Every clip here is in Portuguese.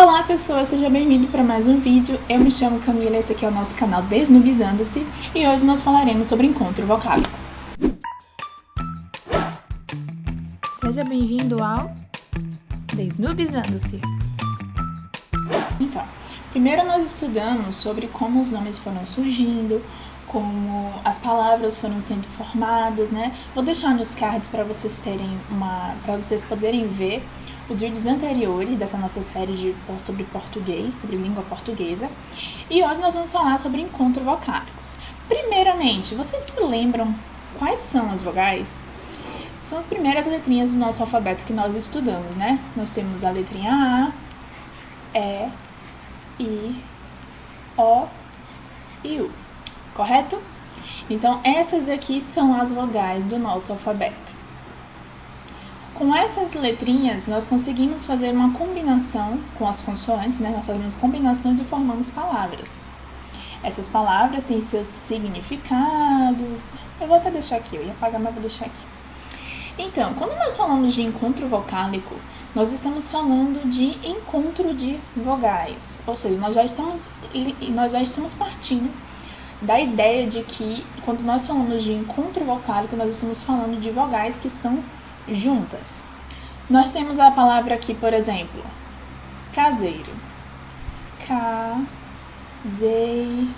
Olá pessoas, seja bem-vindo para mais um vídeo. Eu me chamo Camila, esse aqui é o nosso canal Desnubizando-se e hoje nós falaremos sobre encontro vocálico. Seja bem-vindo ao Desnubizando-se. Então, primeiro nós estudamos sobre como os nomes foram surgindo, como as palavras foram sendo formadas, né? Vou deixar nos cards para vocês poderem ver os vídeos anteriores dessa nossa série sobre português, sobre língua portuguesa. E hoje nós vamos falar sobre encontros vocálicos. Primeiramente, vocês se lembram quais são as vogais? São as primeiras letrinhas do nosso alfabeto que nós estudamos, né? Nós temos a letrinha A, E, I, O e U, correto? Então, essas aqui são as vogais do nosso alfabeto. Com essas letrinhas, nós conseguimos fazer uma combinação com as consoantes, né? Nós fazemos combinações e formamos palavras. Essas palavras têm seus significados. Eu vou até deixar aqui, eu ia apagar, mas vou deixar aqui. Então, quando nós falamos de encontro vocálico, nós estamos falando de encontro de vogais. Ou seja, nós já estamos partindo da ideia de que, quando nós falamos de encontro vocálico, nós estamos falando de vogais que estão juntas. Nós temos a palavra aqui, por exemplo, caseiro. Caseiro.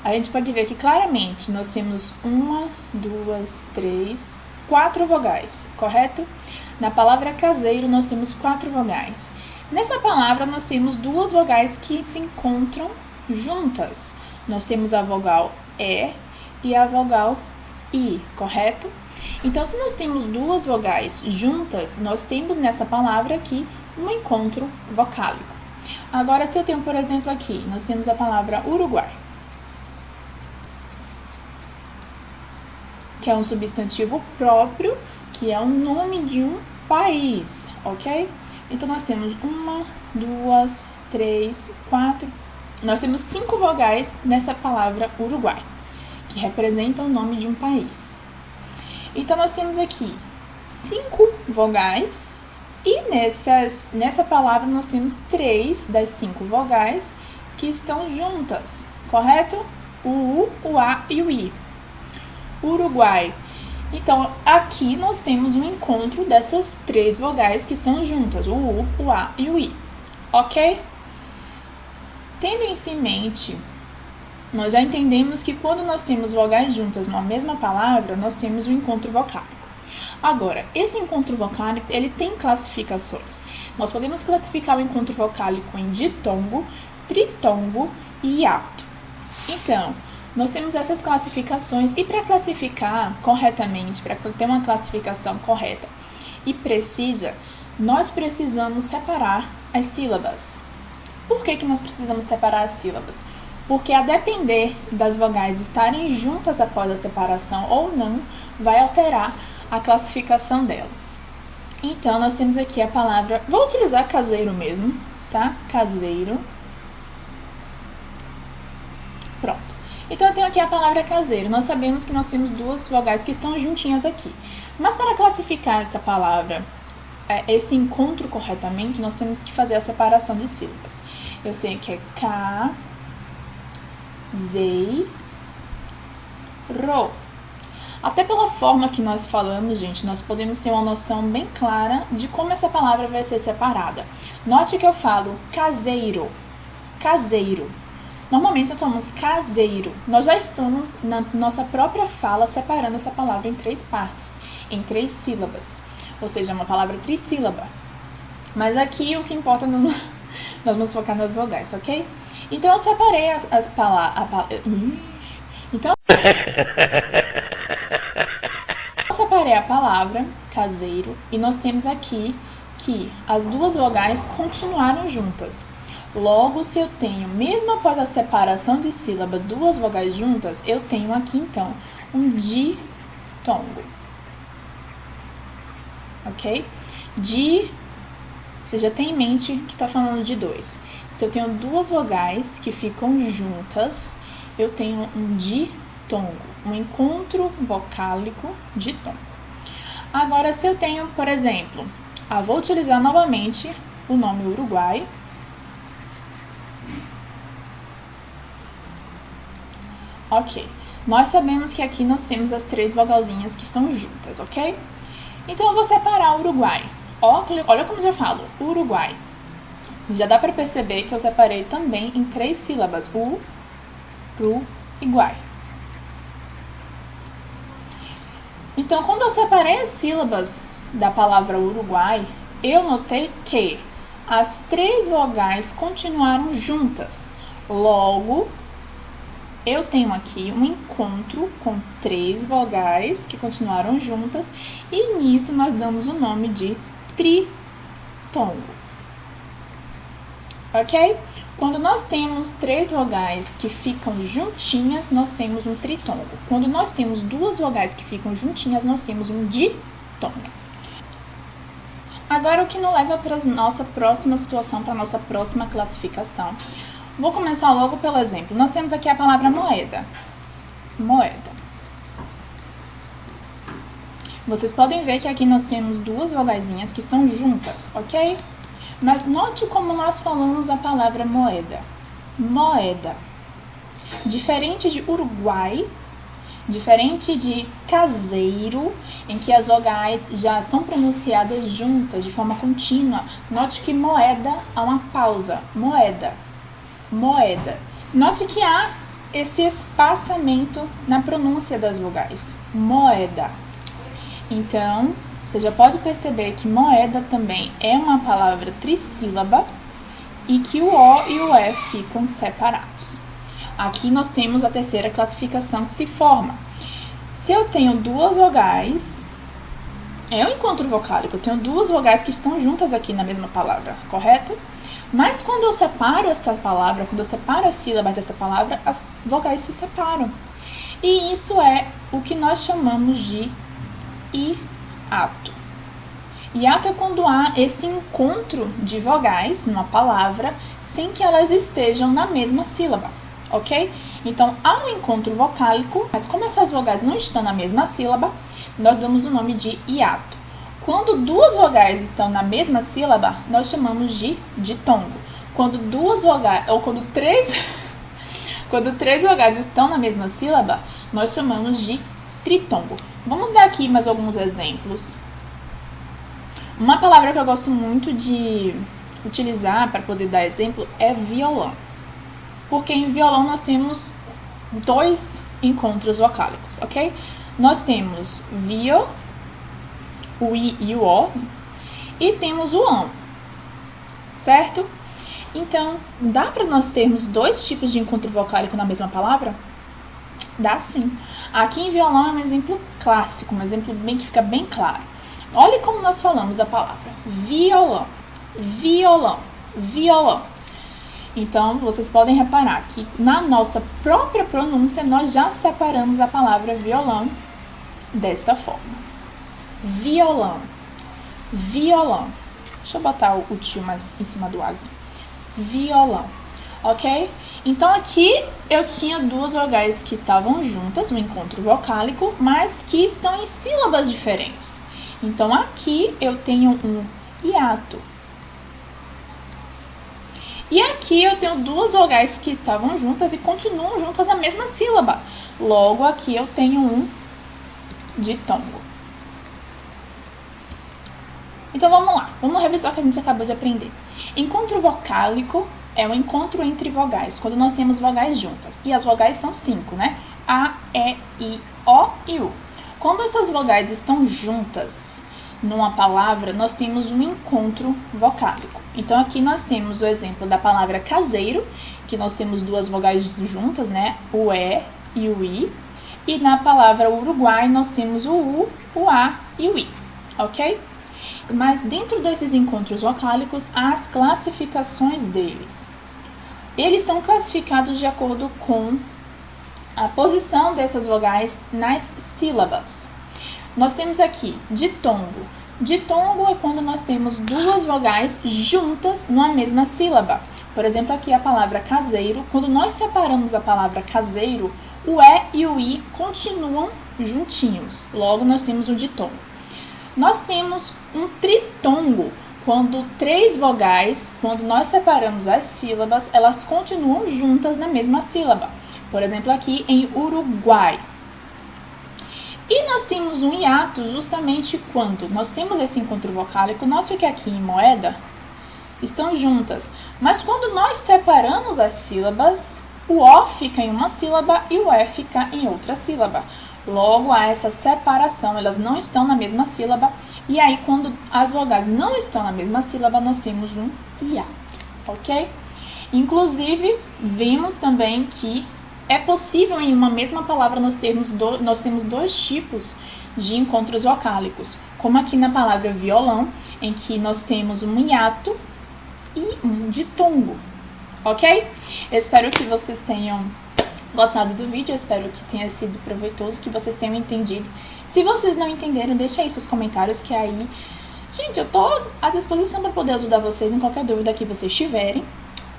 A gente pode ver que claramente nós temos 1, 2, 3, 4 vogais, correto? Na palavra caseiro nós temos 4 vogais. Nessa palavra nós temos 2 vogais que se encontram juntas. Nós temos a vogal E e a vogal I, correto? Então, se nós temos 2 vogais juntas, nós temos nessa palavra aqui um encontro vocálico. Agora, se eu tenho, por exemplo, aqui, nós temos a palavra Uruguai, que é um substantivo próprio, que é o nome de um país, ok? Então, nós temos 1, 2, 3, 4... Nós temos 5 vogais nessa palavra Uruguai, que representa o nome de um país. Então, nós temos aqui 5 vogais e nessa palavra nós temos 3 das 5 vogais que estão juntas, correto? O U, o A e o I. Uruguai. Então, aqui nós temos um encontro dessas 3 vogais que estão juntas, o U, o A e o I, ok? Tendo isso em mente, nós já entendemos que quando nós temos vogais juntas numa mesma palavra, nós temos um encontro vocálico. Agora, esse encontro vocálico, ele tem classificações. Nós podemos classificar o encontro vocálico em ditongo, tritongo e hiato. Então, nós temos essas classificações e para classificar corretamente, para ter uma classificação correta e precisa, nós precisamos separar as sílabas. Por que nós precisamos separar as sílabas? Porque a depender das vogais estarem juntas após a separação ou não, vai alterar a classificação dela. Então, nós temos aqui a palavra... Vou utilizar caseiro mesmo, tá? Caseiro. Pronto. Então, eu tenho aqui a palavra caseiro. Nós sabemos que nós temos 2 vogais que estão juntinhas aqui. Mas para classificar essa palavra, esse encontro corretamente, nós temos que fazer a separação de sílabas. Eu sei que é caseiro. Até pela forma que nós falamos, gente, nós podemos ter uma noção bem clara de como essa palavra vai ser separada. Note que eu falo caseiro, caseiro. Normalmente nós falamos caseiro. Nós já estamos na nossa própria fala separando essa palavra em 3 partes, em 3 sílabas. Ou seja, é uma palavra trissílaba. Mas aqui o que importa, nós vamos focar nas vogais, ok? Então eu separei as palavras. Então eu separei a palavra caseiro e nós temos aqui que as 2 vogais continuaram juntas. Logo, se eu tenho, mesmo após a separação de sílaba, 2 vogais juntas, eu tenho aqui então um ditongo. Ok? Você já tem em mente que está falando de 2. Se eu tenho 2 vogais que ficam juntas, eu tenho um ditongo, um encontro vocálico ditongo. Agora, se eu tenho, por exemplo, vou utilizar novamente o nome Uruguai. Ok. Nós sabemos que aqui nós temos as 3 vogalzinhas que estão juntas, ok? Então, eu vou separar o Uruguai. Olha como eu falo, Uruguai. Já dá para perceber que eu separei também em 3 sílabas. U, ru e guai. Então, quando eu separei as sílabas da palavra Uruguai, eu notei que as 3 vogais continuaram juntas. Logo, eu tenho aqui um encontro com 3 vogais que continuaram juntas e nisso nós damos o nome de tritongo. Ok? Quando nós temos 3 vogais que ficam juntinhas, nós temos um tritongo. Quando nós temos 2 vogais que ficam juntinhas, nós temos um ditongo. Agora, o que nos leva para a nossa próxima situação, para a nossa próxima classificação. Vou começar logo pelo exemplo. Nós temos aqui a palavra moeda. Moeda. Vocês podem ver que aqui nós temos 2 vogaizinhas que estão juntas, ok? Mas note como nós falamos a palavra moeda. Moeda. Diferente de Uruguai, diferente de caseiro, em que as vogais já são pronunciadas juntas, de forma contínua. Note que moeda há uma pausa. Moeda. Moeda. Note que há esse espaçamento na pronúncia das vogais. Moeda. Então, você já pode perceber que moeda também é uma palavra trissílaba e que o O e o E ficam separados. Aqui nós temos a terceira classificação que se forma. Se eu tenho 2 vogais, é um encontro vocálico, eu tenho 2 vogais que estão juntas aqui na mesma palavra, correto? Mas quando eu separo essa palavra, quando eu separo as sílabas dessa palavra, as vogais se separam. E isso é o que nós chamamos de hiato. Hiato é quando há esse encontro de vogais numa palavra sem que elas estejam na mesma sílaba, ok? Então, há um encontro vocálico, mas como essas vogais não estão na mesma sílaba, nós damos o nome de hiato. Quando 2 vogais estão na mesma sílaba, nós chamamos de ditongo. Quando 2 vogais, ou quando 3 vogais estão na mesma sílaba, nós chamamos de tritongo. Vamos dar aqui mais alguns exemplos. Uma palavra que eu gosto muito de utilizar para poder dar exemplo é violão. Porque em violão nós temos 2 encontros vocálicos, ok? Nós temos vio, o i e o o, e temos o ão, certo? Então, dá para nós termos 2 tipos de encontro vocálico na mesma palavra? Dá sim. Aqui em violão é um exemplo clássico, um exemplo bem que fica bem claro. Olha como nós falamos a palavra violão, violão, violão. Então, vocês podem reparar que na nossa própria pronúncia nós já separamos a palavra violão desta forma. Violão, violão. Deixa eu botar o tio mais em cima do azinho. Violão, ok? Então, aqui eu tinha 2 vogais que estavam juntas, um encontro vocálico, mas que estão em sílabas diferentes. Então, aqui eu tenho um hiato. E aqui eu tenho 2 vogais que estavam juntas e continuam juntas na mesma sílaba. Logo, aqui eu tenho um ditongo. Então, vamos lá. Vamos revisar o que a gente acabou de aprender. Encontro vocálico é um encontro entre vogais, quando nós temos vogais juntas. E as vogais são 5, né? A, E, I, O e U. Quando essas vogais estão juntas numa palavra, nós temos um encontro vocálico. Então, aqui nós temos o exemplo da palavra caseiro, que nós temos 2 vogais juntas, né? O E e o I. E na palavra Uruguai, nós temos o U, o A e o I, ok? Mas dentro desses encontros vocálicos, há as classificações deles. Eles são classificados de acordo com a posição dessas vogais nas sílabas. Nós temos aqui ditongo. Ditongo é quando nós temos 2 vogais juntas numa mesma sílaba. Por exemplo, aqui a palavra caseiro. Quando nós separamos a palavra caseiro, o E e o I continuam juntinhos. Logo, nós temos um ditongo. Nós temos um tritongo quando três vogais, quando nós separamos as sílabas, elas continuam juntas na mesma sílaba. Por exemplo, aqui em Uruguai. E nós temos um hiato justamente quando nós temos esse encontro vocálico. Note que aqui em moeda estão juntas, mas quando nós separamos as sílabas, o O fica em uma sílaba e o E fica em outra sílaba. Logo, há essa separação, elas não estão na mesma sílaba, e aí quando as vogais não estão na mesma sílaba, nós temos um hiato, ok? Inclusive, vimos também que é possível em uma mesma palavra nós temos dois tipos de encontros vocálicos, como aqui na palavra violão, em que nós temos um hiato e um ditongo, ok? Eu espero que vocês tenham gostado do vídeo, eu espero que tenha sido proveitoso, que vocês tenham entendido. Se vocês não entenderam, deixa aí seus comentários, que aí, gente, eu tô à disposição para poder ajudar vocês em qualquer dúvida que vocês tiverem.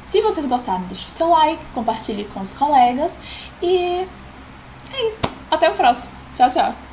Se vocês gostaram, deixe o seu like, compartilhe com os colegas e é isso. Até o próximo. Tchau, tchau.